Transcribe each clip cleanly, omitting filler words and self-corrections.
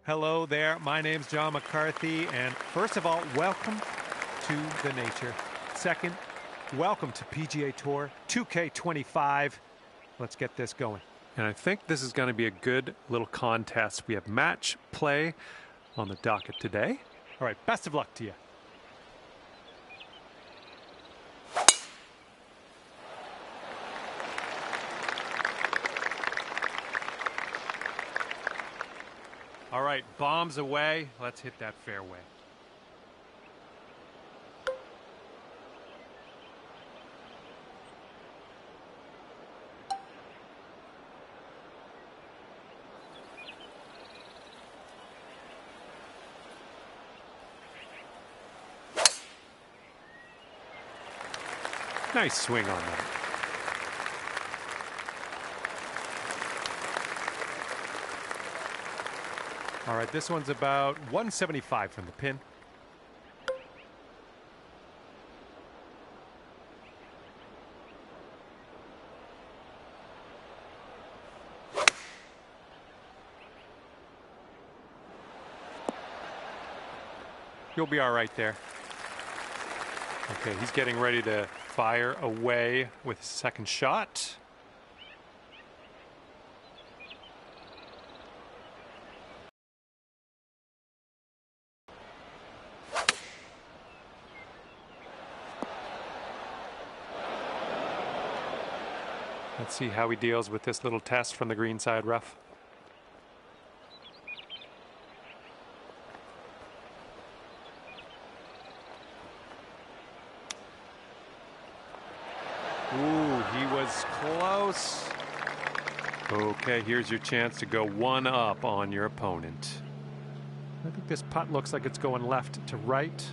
Hello there, my name's John McCarthy, and first of all, welcome to the nature. Second, welcome to PGA Tour 2K25. Let's get this going. And I think this is going to be a good little contest. We have match play on the docket today. All right, best of luck to you. All right, bombs away. Let's hit that fairway. Nice swing on that. All right, this one's about 175 from the pin. You'll be all right there. Okay, he's getting ready to fire away with his second shot. Let's see how he deals with this little test from the green side rough. Ooh, he was close. Okay, here's your chance to go one up on your opponent. I think this putt looks like it's going left to right.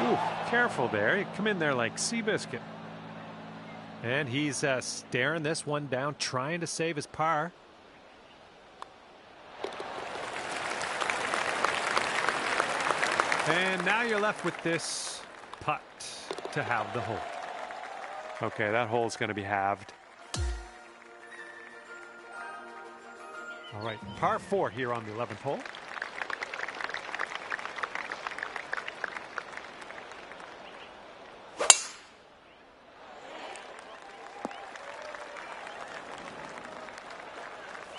Ooh, careful there. You come in there like Seabiscuit. And he's staring this one down, trying to save his par. And now you're left with this putt to have the hole. Okay, that hole's going to be halved. All right, par 4 here on the 11th hole.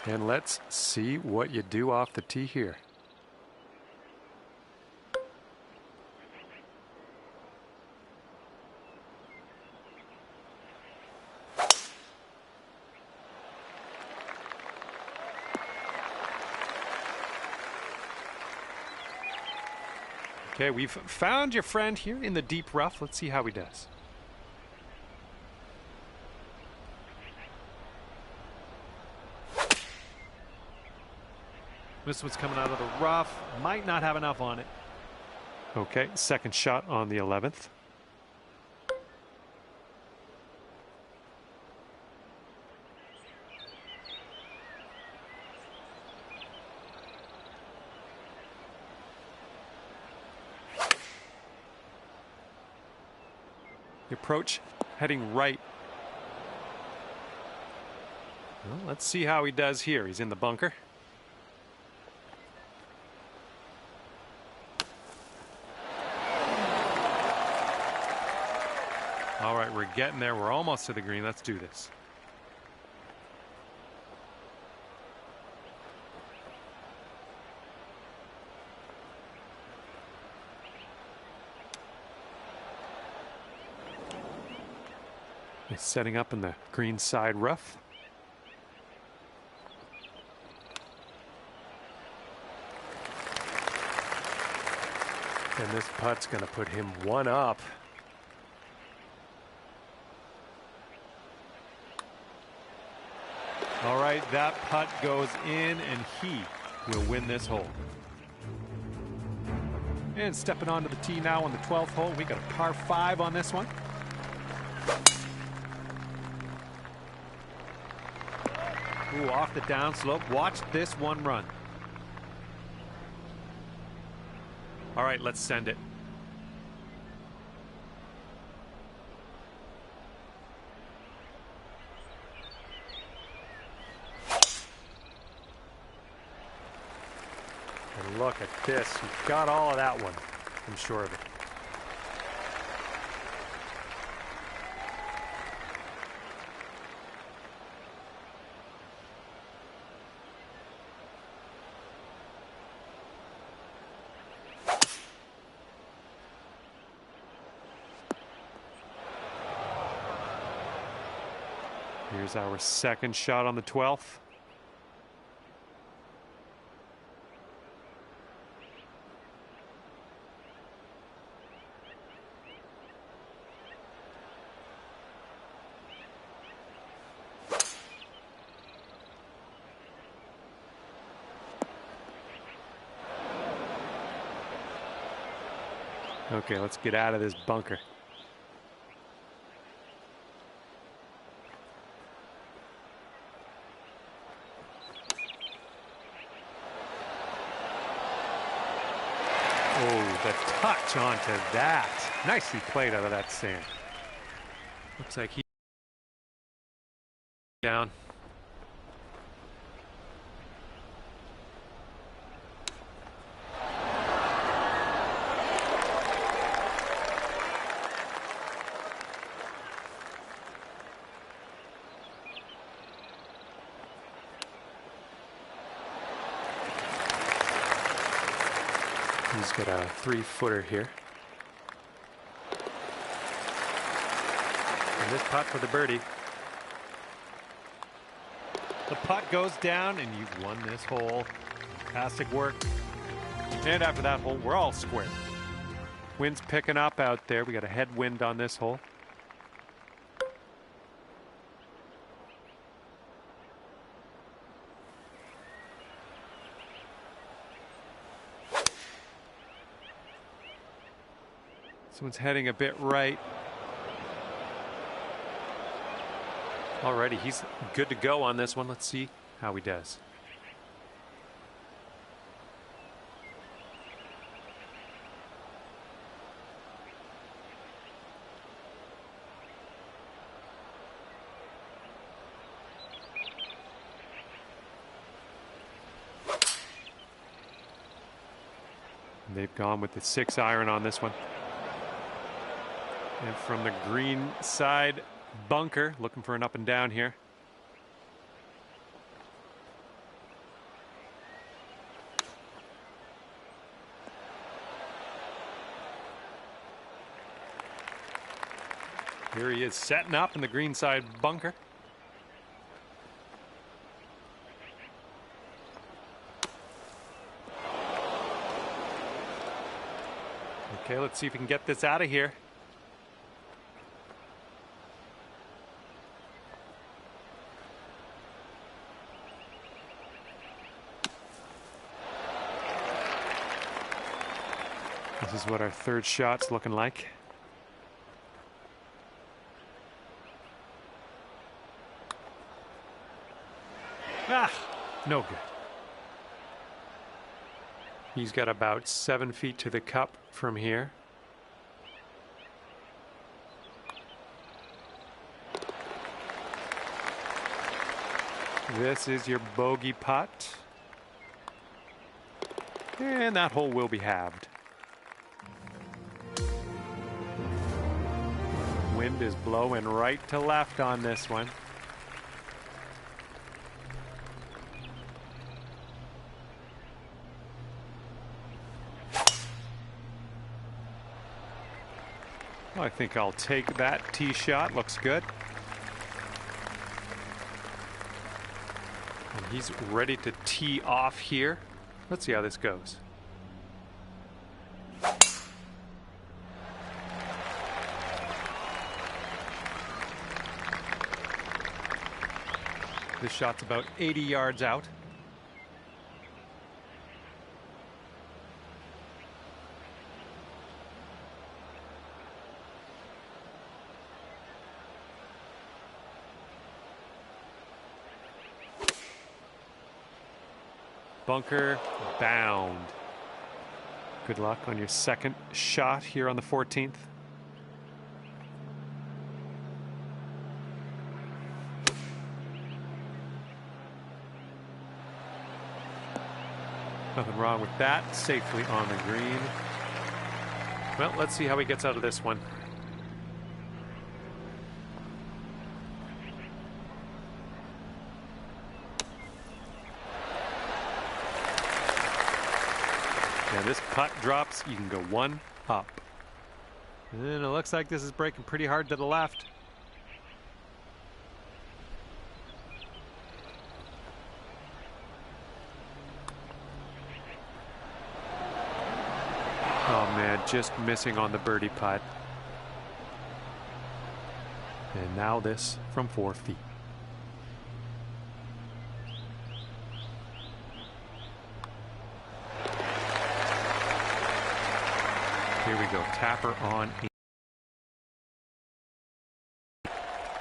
And let's see what you do off the tee here. Okay, we've found your friend here in the deep rough. Let's see how he does. This one's coming out of the rough. Might not have enough on it. Okay, second shot on the 11th. The approach heading right. Well, let's see how he does here. He's in the bunker. All right, we're getting there. We're almost to the green. Let's do this. He's setting up in the green side rough. And this putt's going to put him one up. All right, that putt goes in, and he will win this hole. And stepping onto the tee now on the 12th hole, we got a par 5 on this one. Ooh, off the downslope. Watch this one run. All right, let's send it. And look at this. You've got all of that one. I'm sure of it. Here's our second shot on the 12th. Okay, let's get out of this bunker. Oh, the touch onto that. Nicely played out of that sand. Looks like he down. He's got a 3-footer here. And this putt for the birdie. The putt goes down and you've won this hole. Fantastic work. And after that hole, we're all square. Wind's picking up out there. We got a headwind on this hole. This one's heading a bit right. Alrighty, he's good to go on this one. Let's see how he does. They've gone with the 6-iron on this one. And from the green side bunker, looking for an up and down here. Here he is setting up in the green side bunker. Okay, let's see if we can get this out of here. This is what our third shot's looking like. Ah, no good. He's got about 7 feet to the cup from here. This is your bogey putt. And that hole will be halved. Wind is blowing right to left on this one. Well, I think I'll take that tee shot. Looks good. And he's ready to tee off here. Let's see how this goes. This shot's about 80 yards out. Bunker bound. Good luck on your second shot here on the 14th. Nothing wrong with that. Safely on the green. Well, let's see how he gets out of this one. And this putt drops, you can go one up. And it looks like this is breaking pretty hard to the left. Oh man, just missing on the birdie putt. And now this from 4 feet. Here we go, Tapper on 8.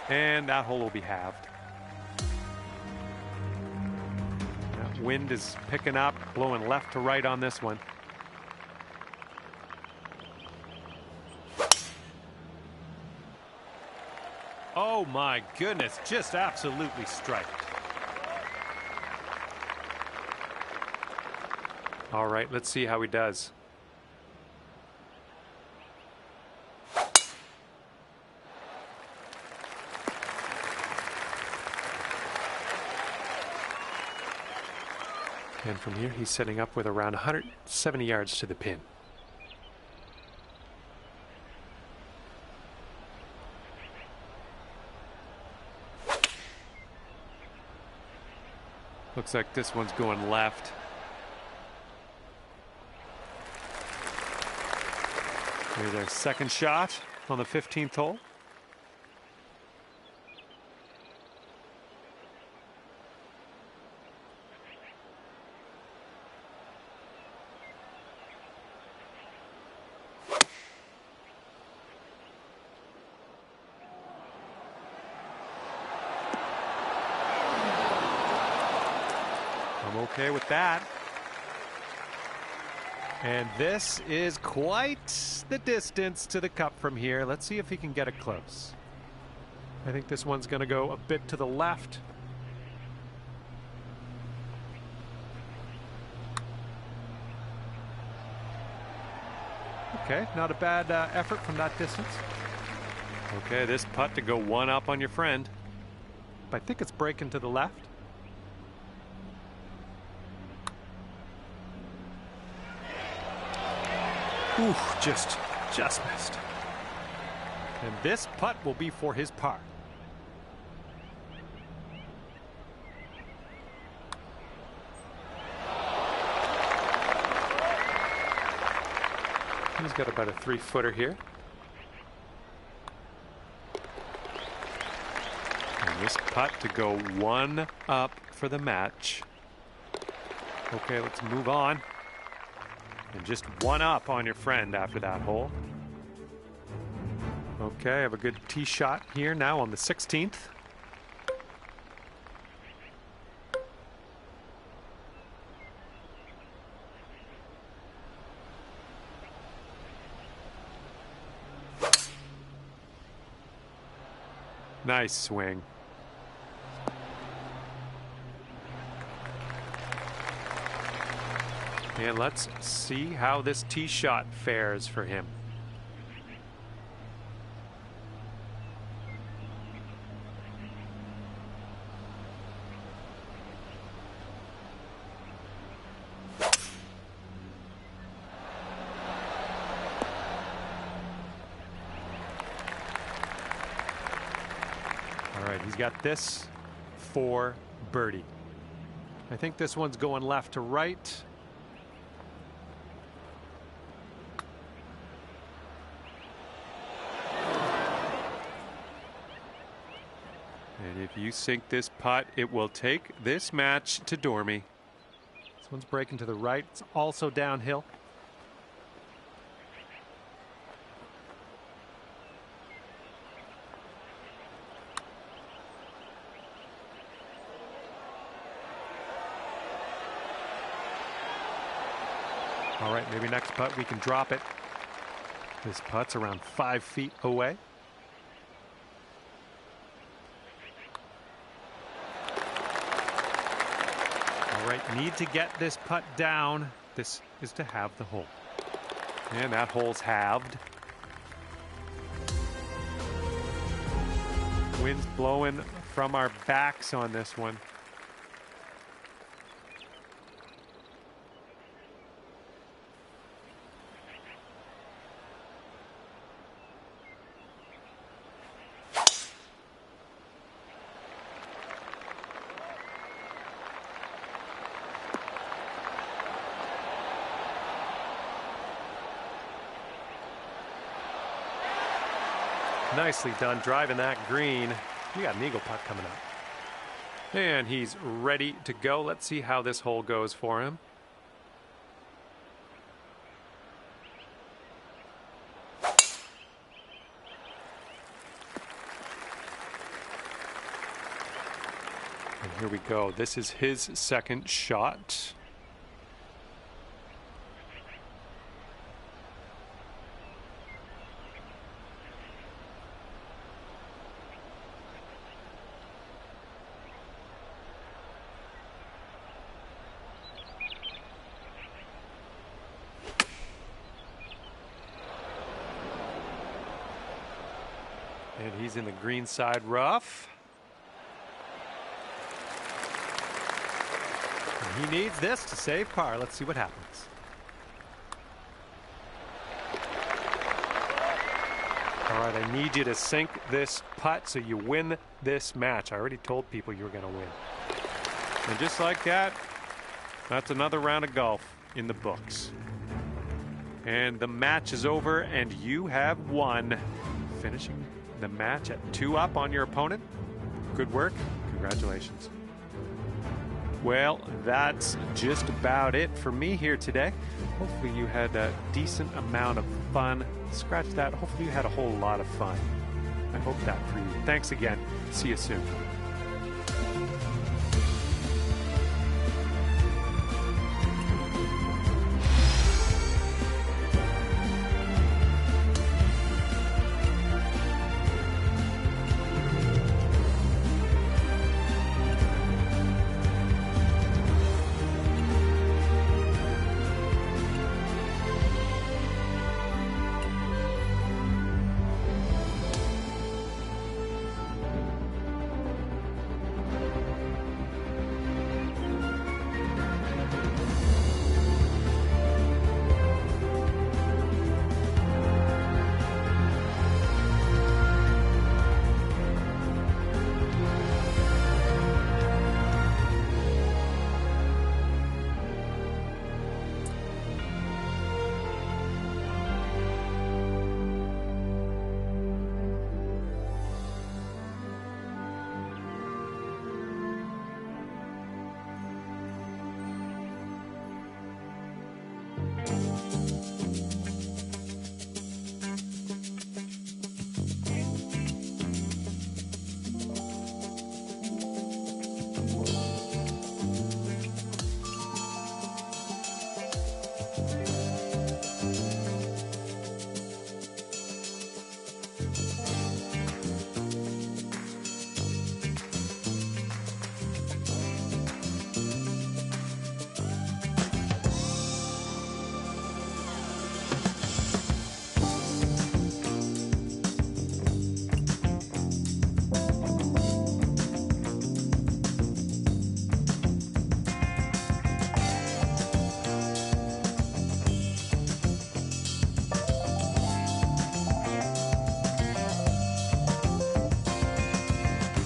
And that hole will be halved. That wind is picking up, blowing left to right on this one. Oh my goodness, just absolutely striped. All right, let's see how he does. And from here, he's setting up with around 170 yards to the pin. Looks like this one's going left. Here's our second shot on the 15th hole. I'm okay with that. And this is quite the distance to the cup from here. Let's see if he can get it close. I think this one's going to go a bit to the left. Okay, not a bad effort from that distance. Okay, this putt to go one up on your friend. I think it's breaking to the left. Ooh, just missed. And this putt will be for his par. He's got about a 3-footer here. And this putt to go one up for the match. Okay, let's move on. And just one up on your friend after that hole. Okay, I have a good tee shot here now on the 16th. Nice swing. And let's see how this tee shot fares for him. All right, he's got this for birdie. I think this one's going left to right. And if you sink this putt, it will take this match to Dormy. This one's breaking to the right. It's also downhill. All right, maybe next putt we can drop it. This putt's around 5 feet away. All right, need to get this putt down. This is to have the hole. And that hole's halved. Wind's blowing from our backs on this one. Nicely done driving that green. You got an eagle putt coming up. And he's ready to go. Let's see how this hole goes for him. And here we go. This is his second shot. And he's in the green side rough. And he needs this to save par. Let's see what happens. All right, I need you to sink this putt so you win this match. I already told people you were going to win. And just like that, that's another round of golf in the books. And the match is over, and you have won, finishing the match at 2 up on your opponent. Good work. Congratulations. Well, that's just about it for me here today. Hopefully you had a decent amount of fun. Scratch that. Hopefully you had a whole lot of fun. I hope that for you. Thanks again. See you soon.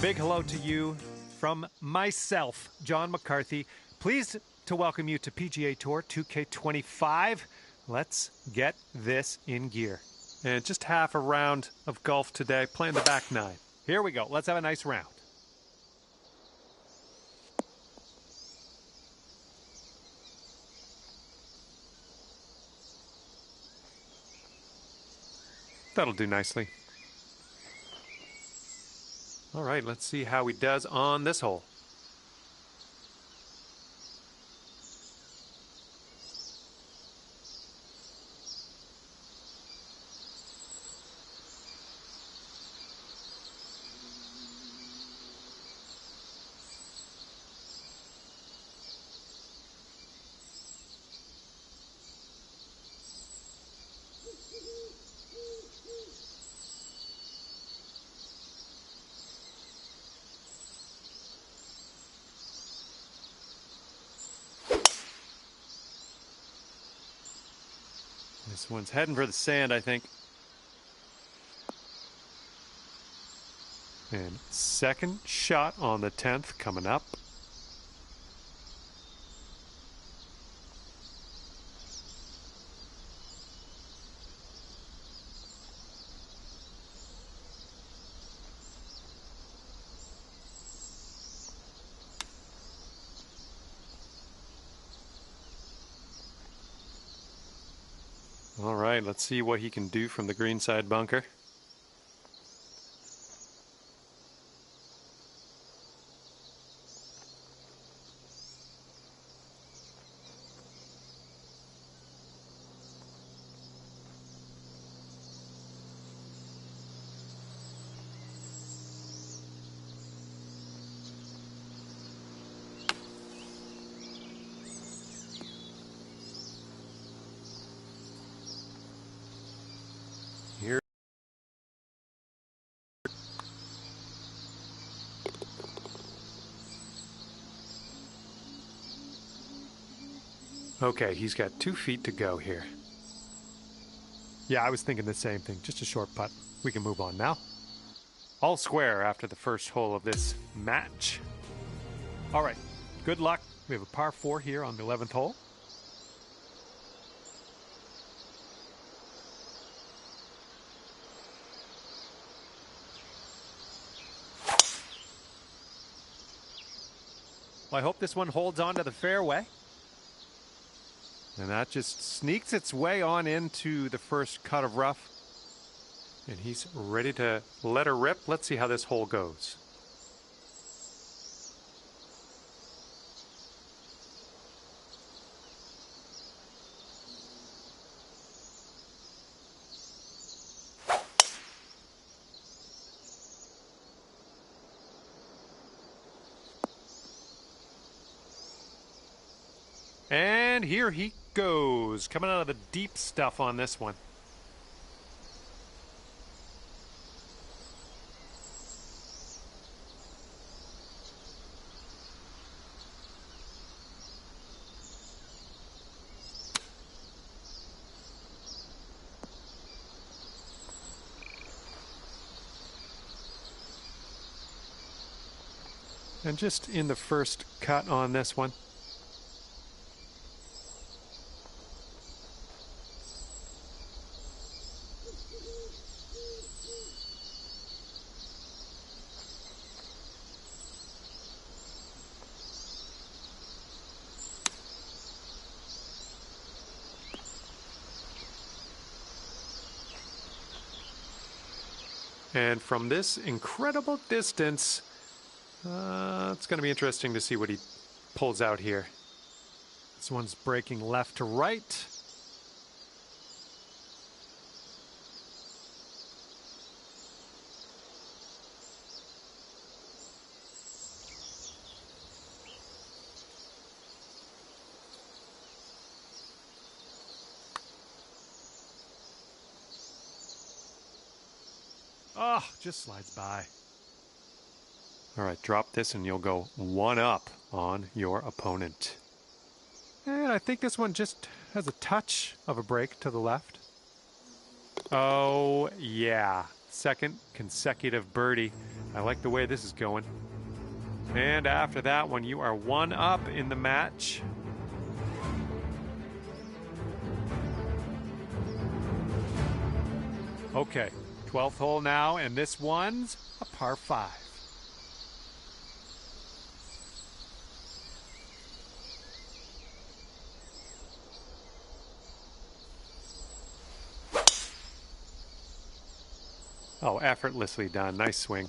Big hello to you from myself, John McCarthy. Pleased to welcome you to PGA Tour 2K25. Let's get this in gear. And just half a round of golf today, playing the back nine. Here we go. Let's have a nice round. That'll do nicely. All right, let's see how he does on this hole. This one's heading for the sand, I think. And second shot on the 10th coming up. All right, let's see what he can do from the greenside bunker. Here. Okay, he's got 2 feet to go here. Yeah, I was thinking the same thing. Just a short putt. We can move on now. All square after the first hole of this match. All right, good luck. We have a par 4 here on the 11th hole. Well, I hope this one holds on to the fairway. And that just sneaks its way on into the first cut of rough. And he's ready to let her rip. Let's see how this hole goes. And here he goes, coming out of the deep stuff on this one. And just in the first cut on this one. And from this incredible distance, it's going to be interesting to see what he pulls out here. This one's breaking left to right. Oh, just slides by. All right, drop this and you'll go 1 up on your opponent. And I think this one just has a touch of a break to the left. Oh, yeah. Second consecutive birdie. I like the way this is going. And after that one, you are 1 up in the match. Okay, 12th hole now, and this one's a par 5. Oh, effortlessly done. Nice swing.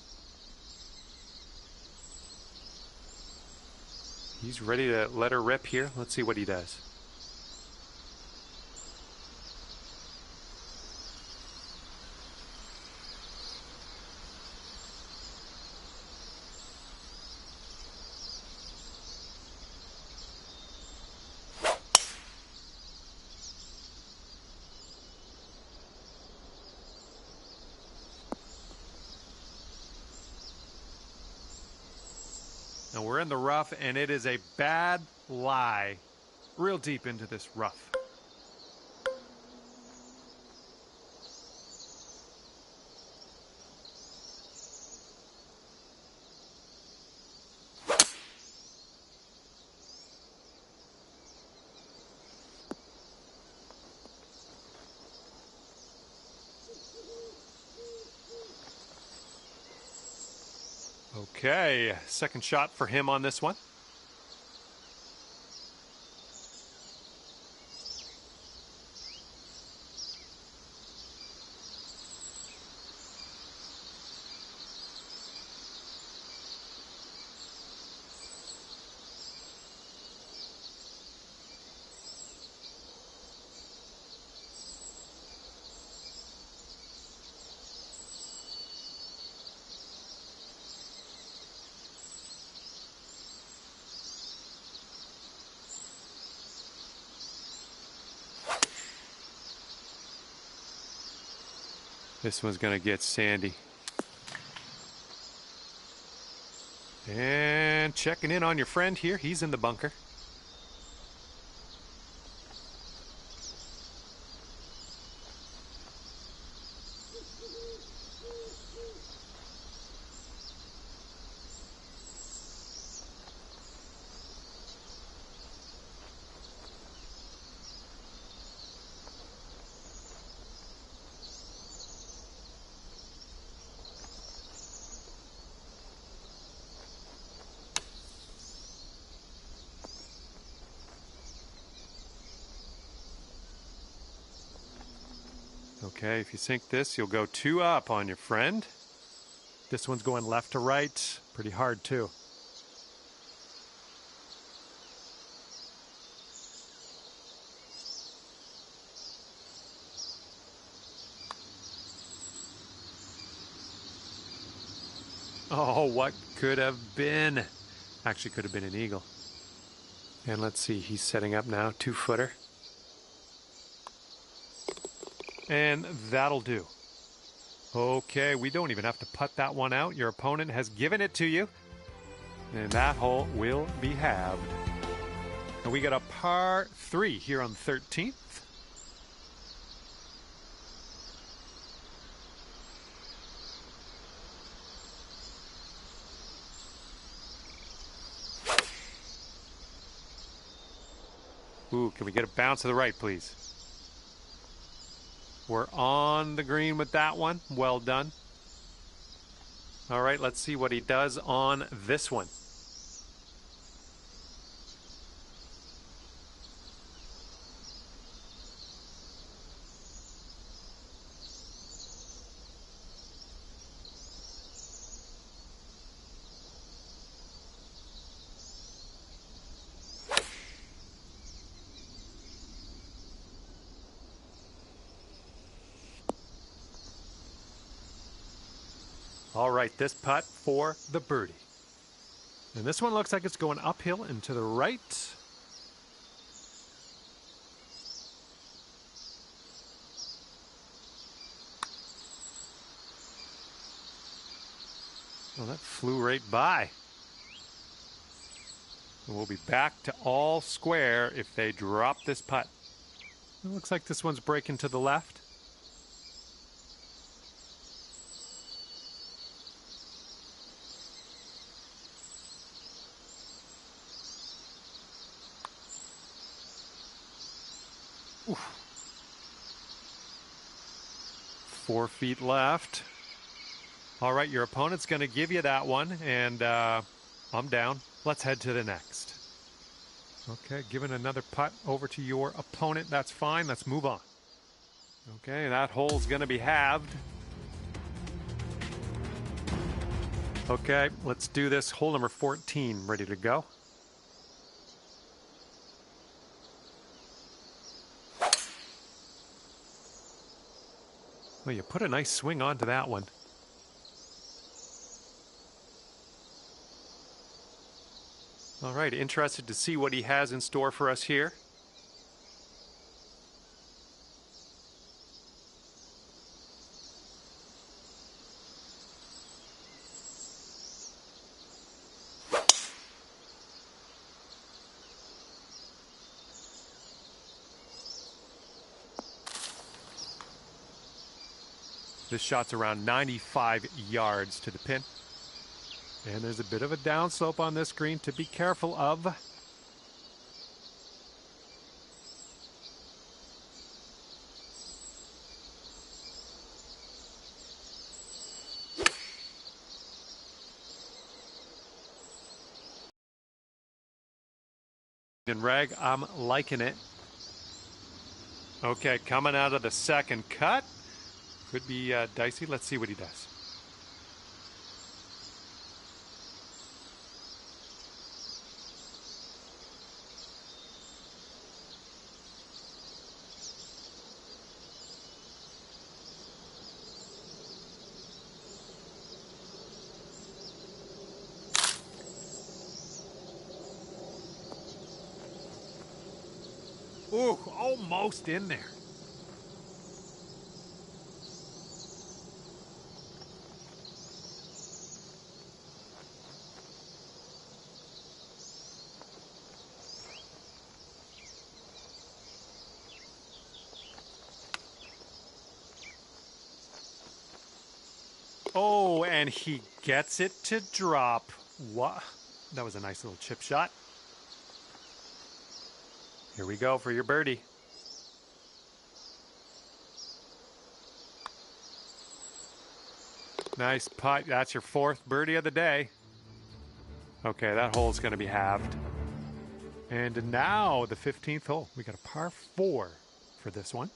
He's ready to let her rip here. Let's see what he does. Now we're in the rough, and it is a bad lie real deep into this rough. Okay, second shot for him on this one. This one's going to get sandy. And checking in on your friend here. He's in the bunker. Okay, if you sink this, you'll go 2 up on your friend. This one's going left to right. Pretty hard, too. Oh, what could have been? Actually, could have been an eagle. And let's see, he's setting up now, 2-footer. And that'll do. Okay, we don't even have to putt that one out. Your opponent has given it to you. And that hole will be halved. And we got a par 3 here on 13th. Ooh, can we get a bounce to the right, please? We're on the green with that one. Well done. All right, let's see what he does on this one. All right, this putt for the birdie. And this one looks like it's going uphill and to the right. Well, that flew right by. And we'll be back to all square if they drop this putt. It looks like this one's breaking to the left. Oof. 4 feet left. All right, your opponent's going to give you that one, and I'm down. Let's head to the next. Okay, giving another putt over to your opponent. That's fine. Let's move on. Okay, that hole's going to be halved. Okay, let's do this. Hole number 14, ready to go. Well, you put a nice swing onto that one. All right, interested to see what he has in store for us here. This shot's around 95 yards to the pin. And there's a bit of a downslope on this green to be careful of. And Reg, I'm liking it. Okay, coming out of the second cut. Could be dicey. Let's see what he does. Ooh, almost in there. Oh, and he gets it to drop. What? That was a nice little chip shot. Here we go for your birdie. Nice putt. That's your fourth birdie of the day. Okay, that hole's going to be halved. And now the 15th hole. We got a par 4 for this one.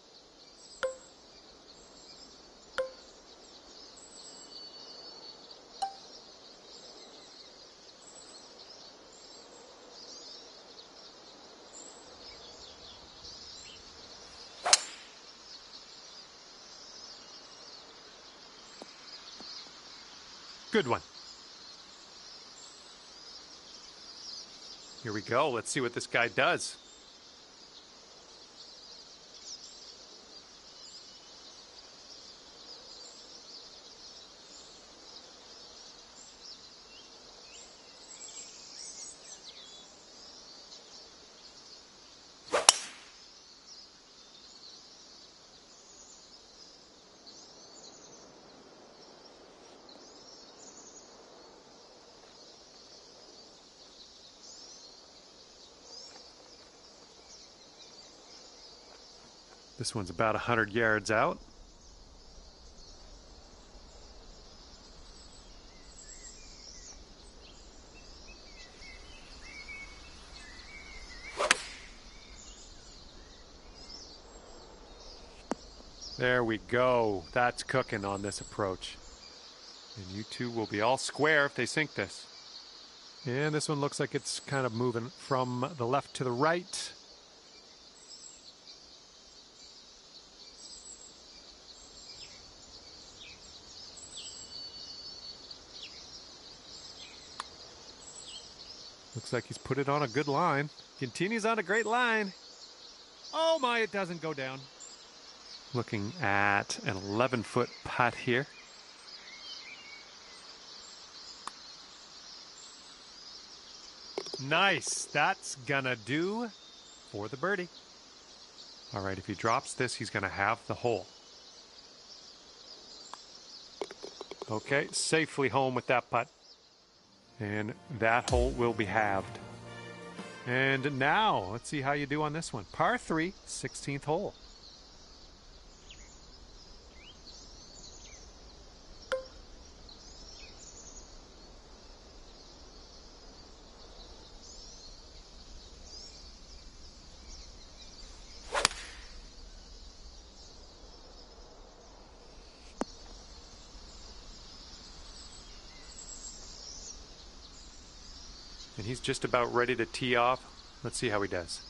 Good one. Here we go. Let's see what this guy does. This one's about 100 yards out. There we go. That's cooking on this approach. And you two will be all square if they sink this. And this one looks like it's kind of moving from the left to the right. Looks like he's put it on a good line. Continues on a great line. Oh my, it doesn't go down. Looking at an 11-foot putt here. Nice. That's gonna do for the birdie. All right, if he drops this, he's gonna have the hole. Okay, safely home with that putt. And that hole will be halved. And now, let's see how you do on this one. Par 3, 16th hole. And he's just about ready to tee off. Let's see how he does.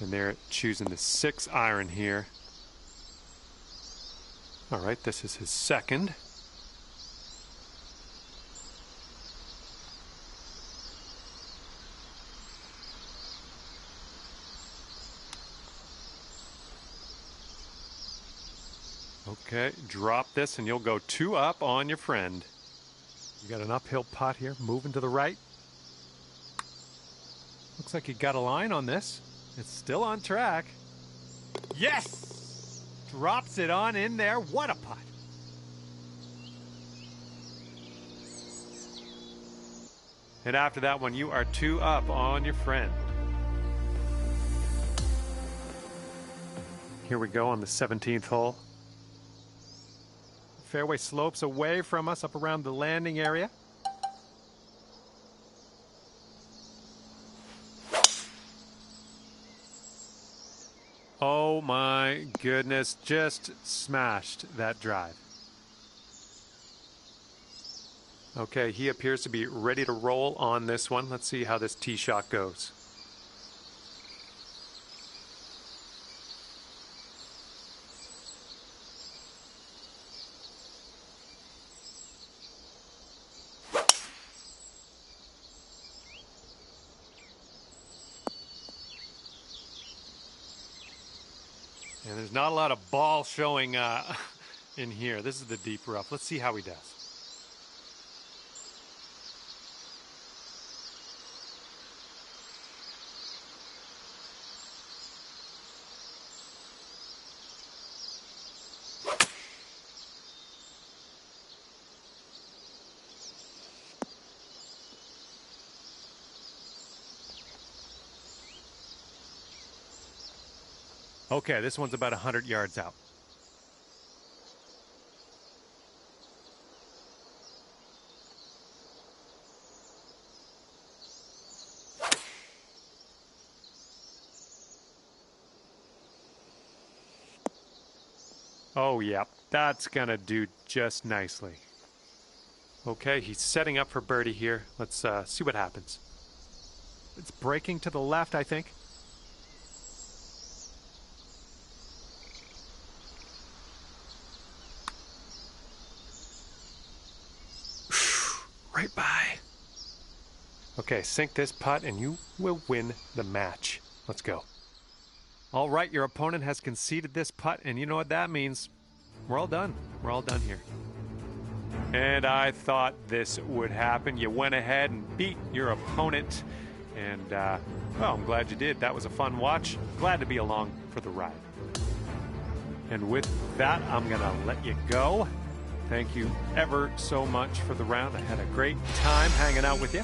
And they're choosing the 6 iron here. All right, this is his second. Okay, drop this and you'll go 2 up on your friend. You got an uphill putt here, moving to the right. Looks like you got a line on this. It's still on track. Yes! Drops it on in there. What a putt. And after that one, you are 2 up on your friend. Here we go on the 17th hole. Fairway slopes away from us up around the landing area. Oh my goodness, just smashed that drive. Okay, he appears to be ready to roll on this one. Let's see how this tee shot goes. And there's not a lot of ball showing in here. This is the deep rough. Let's see how he does. Okay, this one's about 100 yards out. Oh, yeah, that's gonna do just nicely. Okay, he's setting up for birdie here. Let's see what happens. It's breaking to the left, I think. Right by. Okay, sink this putt and you will win the match. Let's go. All right, your opponent has conceded this putt, and you know what that means. We're all done. We're all done here. And I thought this would happen. You went ahead and beat your opponent. And, well, I'm glad you did. That was a fun watch. Glad to be along for the ride. And with that, I'm going to let you go. Thank you ever so much for the round. I had a great time hanging out with you.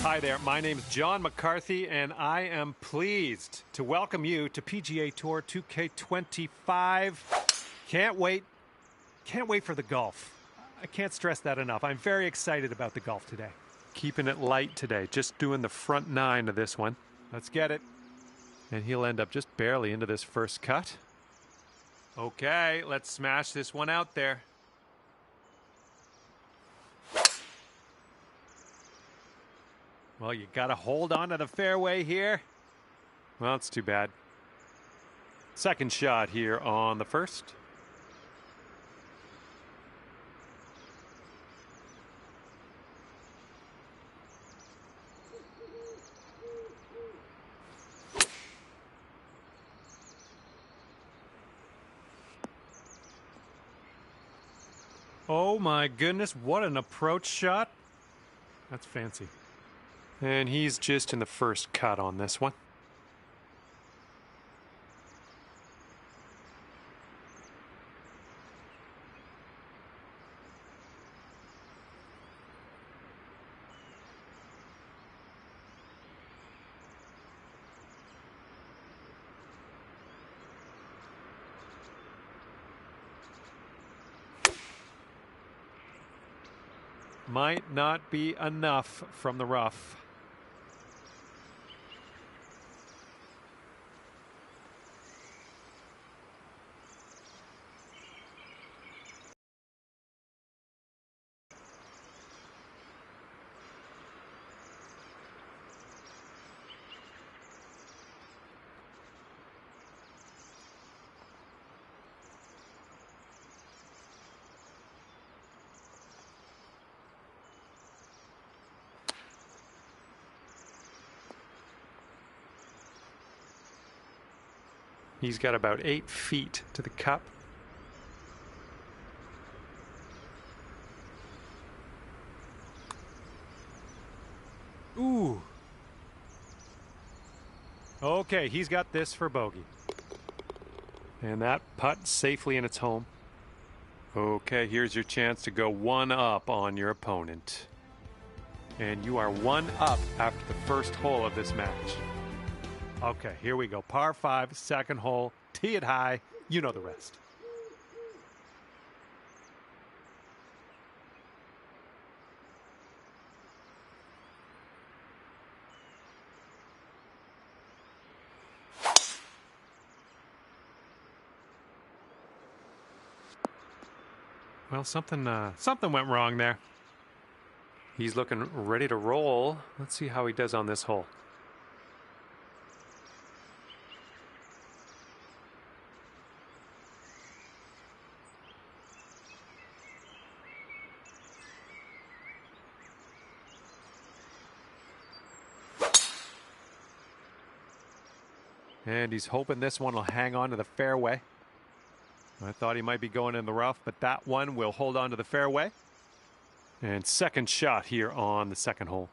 Hi there, my name is John McCarthy, and I am pleased to welcome you to PGA Tour 2K25. Can't wait for the golf. I can't stress that enough. I'm very excited about the golf today. Keeping it light today, just doing the front 9 of this one. Let's get it. And he'll end up just barely into this first cut. Okay, let's smash this one out there. Well, you got to hold on to the fairway here. Well, it's too bad. Second shot here on the first. Oh my goodness, what an approach shot. That's fancy. And he's just in the first cut on this one. might not be enough from the rough. He's got about 8 feet to the cup. Ooh. Okay, he's got this for bogey. And that putt safely in its home. Okay, here's your chance to go one up on your opponent. And you are one up after the first hole of this match. Okay, here we go. Par 5, second hole. Tee it high. You know the rest. Well, something went wrong there. He's looking ready to roll. Let's see how he does on this hole. And he's hoping this one will hang on to the fairway. I thought he might be going in the rough, but that one will hold on to the fairway. And second shot here on the second hole.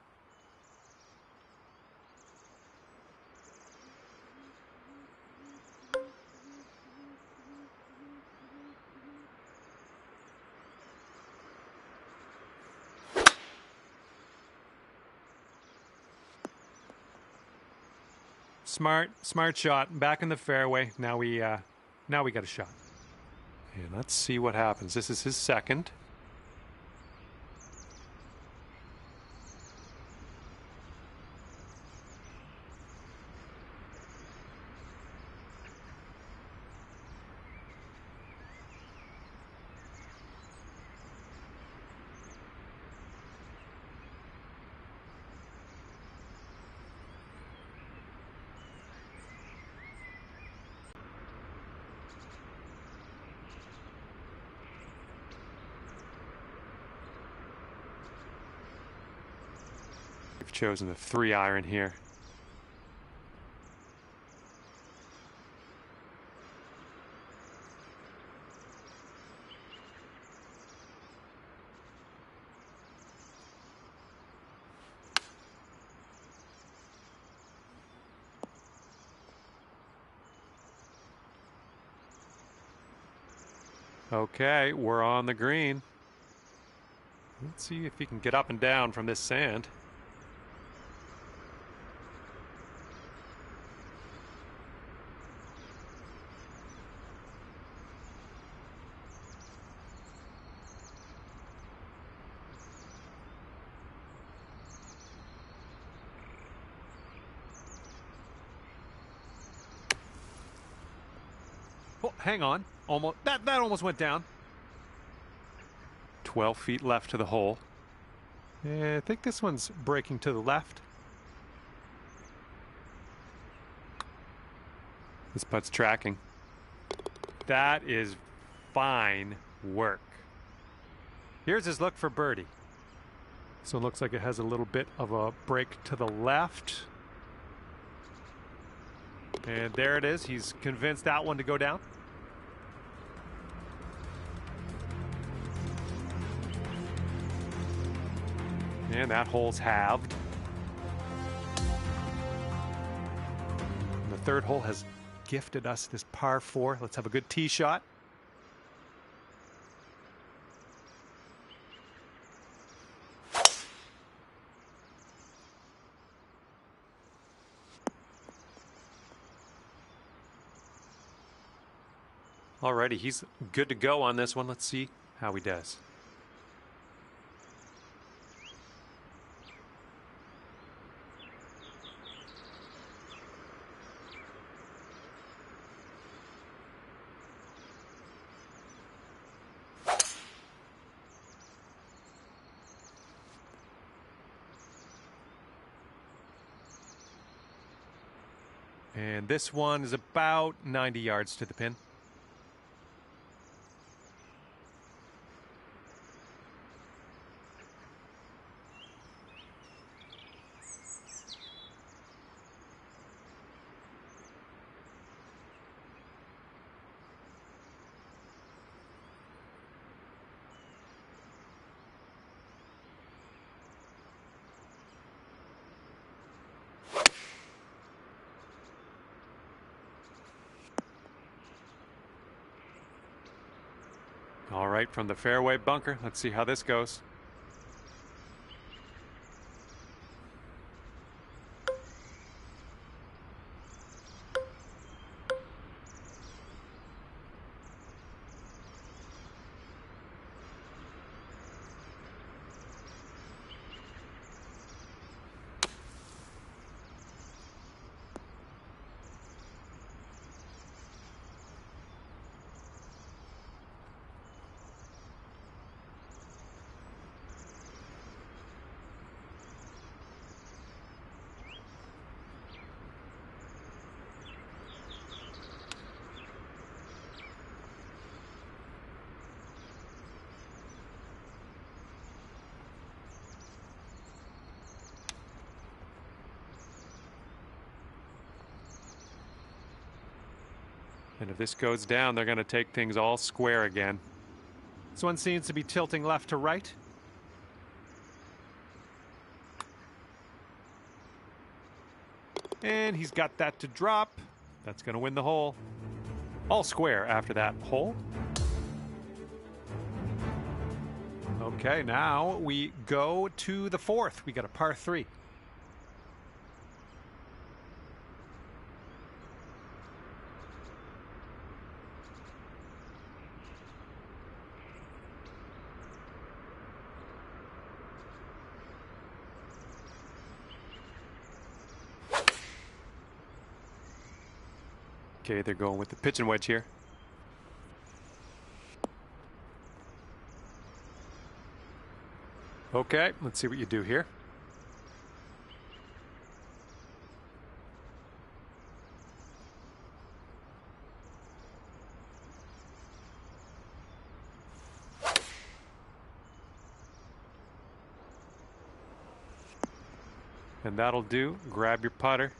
Smart shot. Back in the fairway. Now we got a shot. And let's see what happens. This is his second. We've chosen the 3-iron here. Okay, we're on the green. Let's see if he can get up and down from this sand. Oh, hang on. That almost went down. 12 feet left to the hole. Yeah, I think this one's breaking to the left. This putt's tracking. That is fine work. Here's his look for birdie. So it looks like it has a little bit of a break to the left. And there it is. He's convinced that one to go down. And that hole's halved. And the third hole has gifted us this par 4. Let's have a good tee shot. Alrighty, he's good to go on this one. Let's see how he does. And this one is about 90 yards to the pin. All right, from the fairway bunker, let's see how this goes. And if this goes down, they're going to take things all square again. This one seems to be tilting left to right. And he's got that to drop. That's going to win the hole. All square after that hole. Okay, now we go to the fourth. We got a par 3. Okay, they're going with the pitching wedge here. Okay, let's see what you do here. And that'll do. Grab your putter.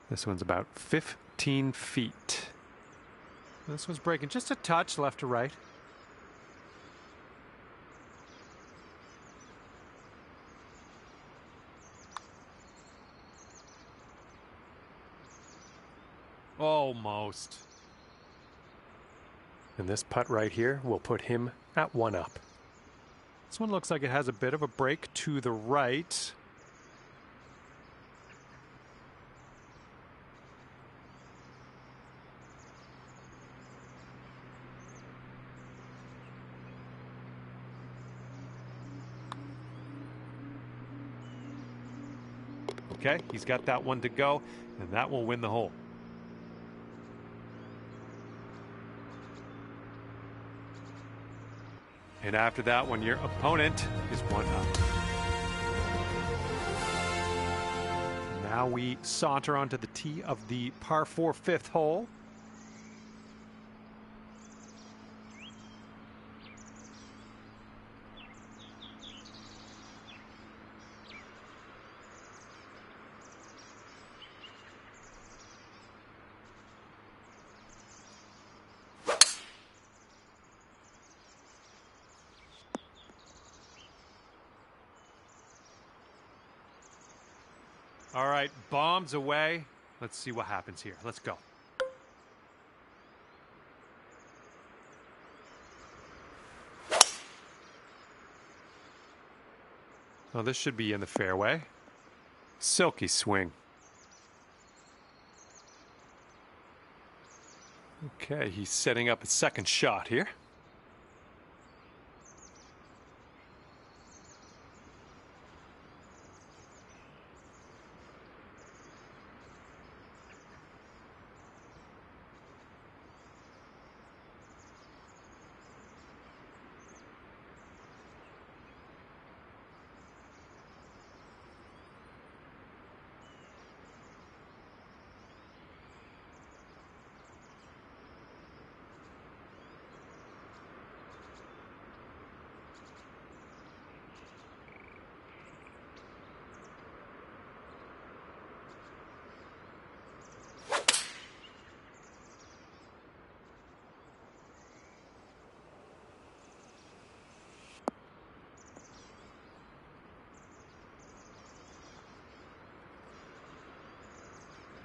This one's about 15 feet. This one's breaking just a touch left to right. Almost. And this putt right here will put him at 1 up. This one looks like it has a bit of a break to the right. Okay, he's got that one to go, and that will win the hole. And after that one, your opponent is 1 up. Now we saunter onto the tee of the par 4 fifth hole. All right, bombs away. Let's see what happens here. Let's go. Oh, this should be in the fairway. Silky swing. Okay, he's setting up a second shot here.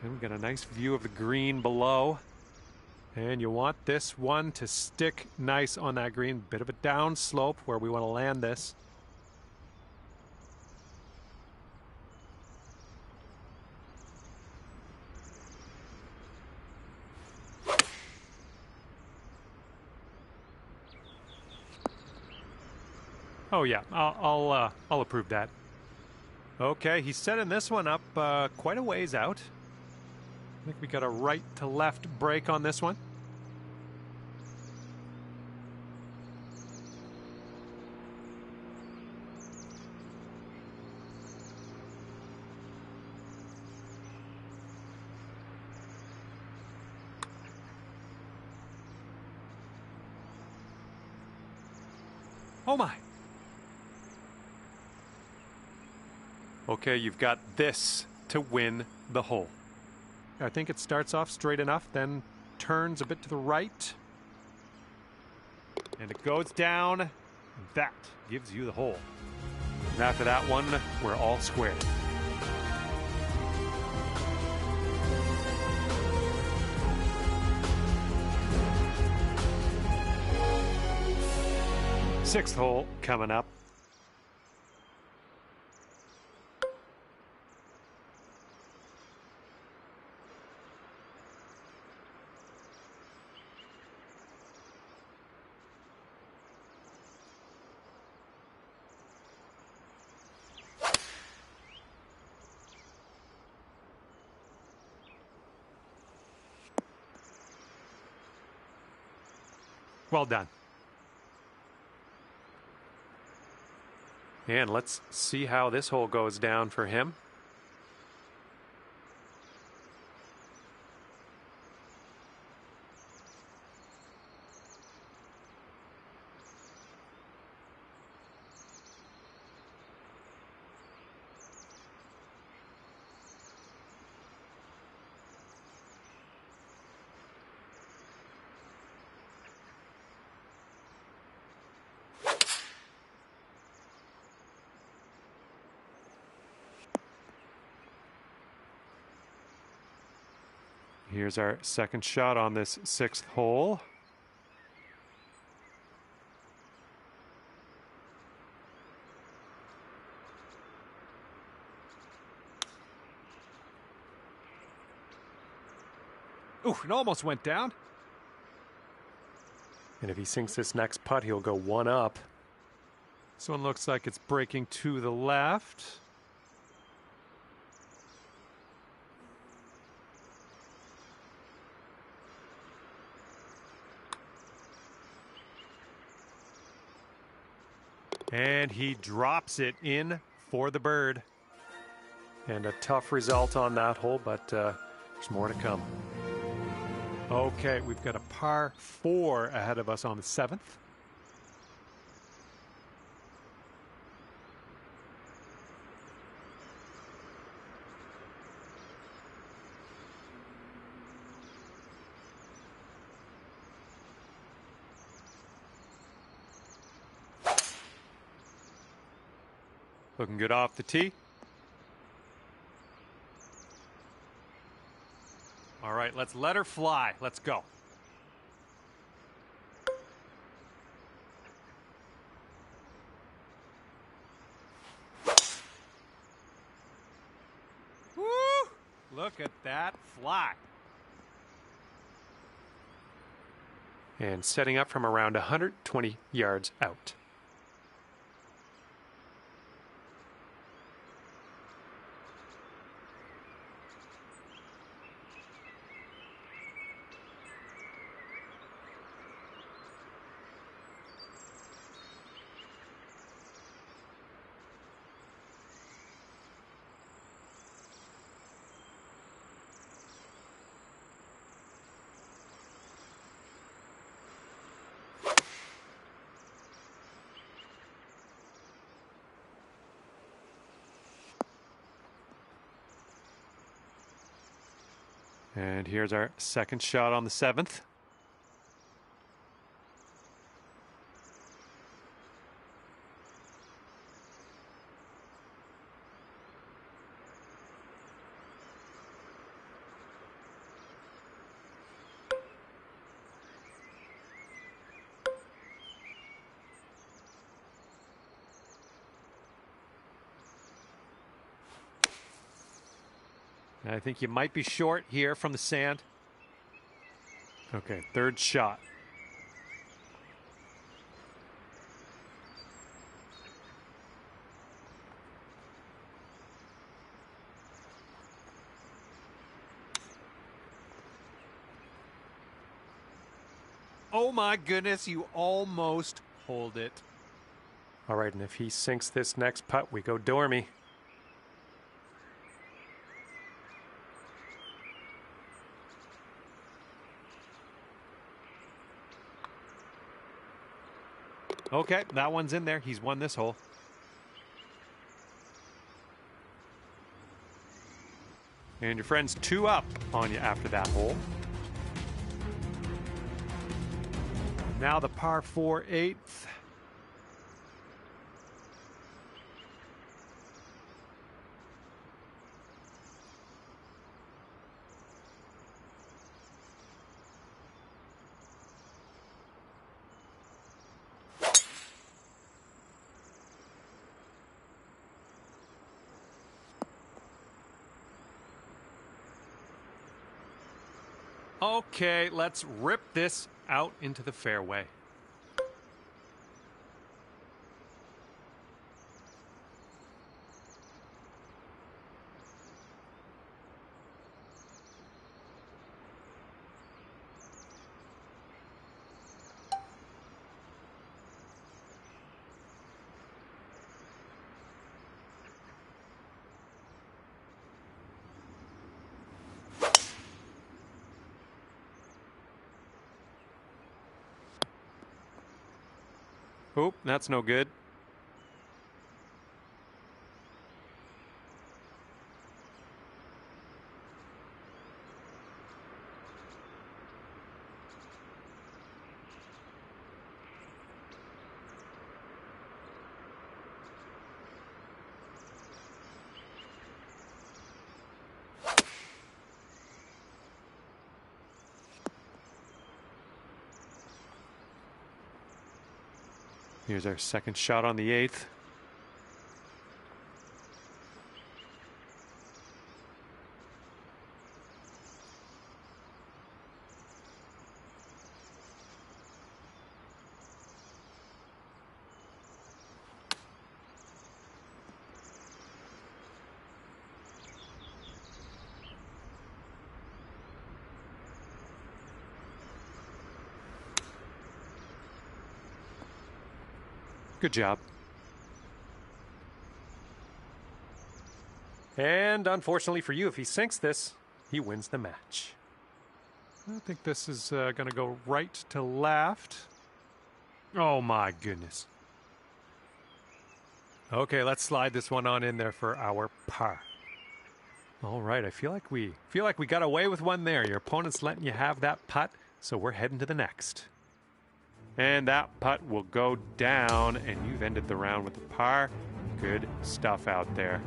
And we got a nice view of the green below. And you want this one to stick nice on that green. Bit of a down slope where we want to land this. Oh yeah, I'll approve that. Okay, he's setting this one up quite a ways out. I think we got a right to left break on this one. Oh my. Okay, you've got this to win the hole. I think it starts off straight enough, then turns a bit to the right. And it goes down. That gives you the hole. And after that one, we're all square. Sixth hole coming up. Well done. And let's see how this hole goes down for him. Here's our second shot on this sixth hole. Ooh, it almost went down. And if he sinks this next putt, he'll go one up. This one looks like it's breaking to the left. And he drops it in for the bird. And a tough result on that hole, but there's more to come. Okay, we've got a par 4 ahead of us on the 7th. Looking good off the tee. All right, let's let her fly. Let's go. Woo! Look at that fly. And setting up from around 120 yards out. And here's our second shot on the 7th. I think you might be short here from the sand. Okay, third shot. Oh my goodness, you almost hold it. All right, and if he sinks this next putt, we go Dormy. Okay, that one's in there. He's won this hole. And your friend's 2 up on you after that hole. Now the par 4 8th. Okay, let's rip this out into the fairway. Oop, that's no good. Here's our second shot on the 8th. Good job. And unfortunately for you, if he sinks this, he wins the match. I think this is going to go right to left. Oh my goodness. Okay, let's slide this one on in there for our par. All right, I feel like we got away with one there. Your opponent's letting you have that putt, so we're heading to the next. And that putt will go down, and you've ended the round with the par. Good stuff out there.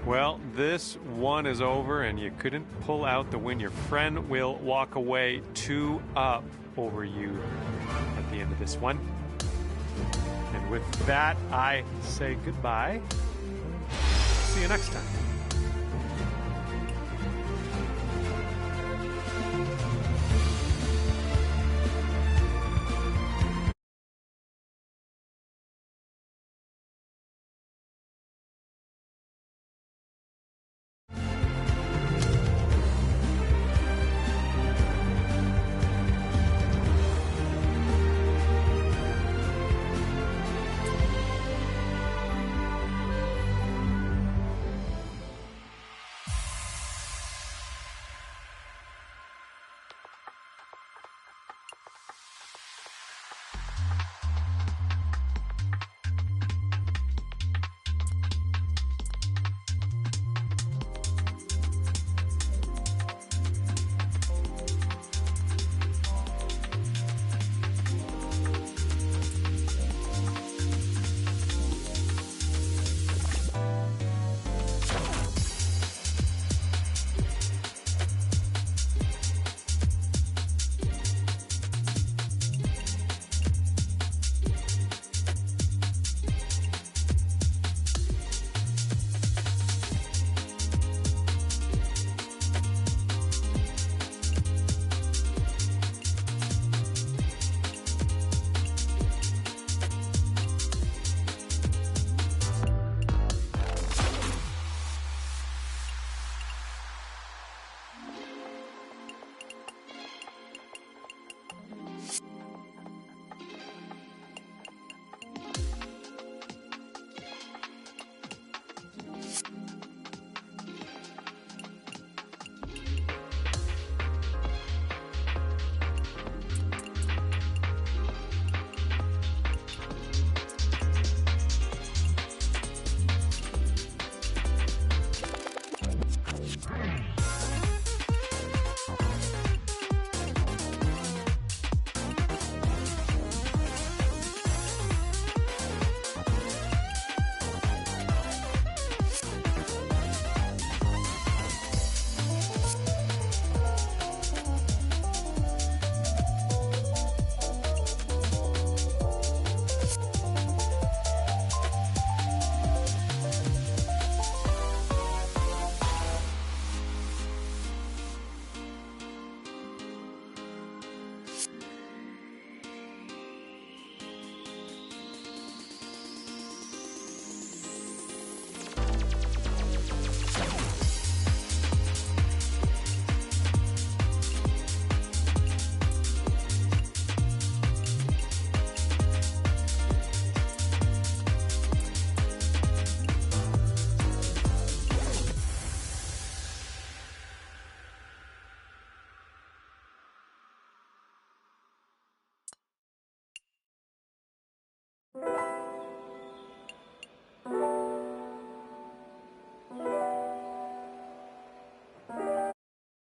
Well, this one is over, and you couldn't pull out the win. Your friend will walk away 2 up over you at the end of this one. And with that, I say goodbye. See you next time.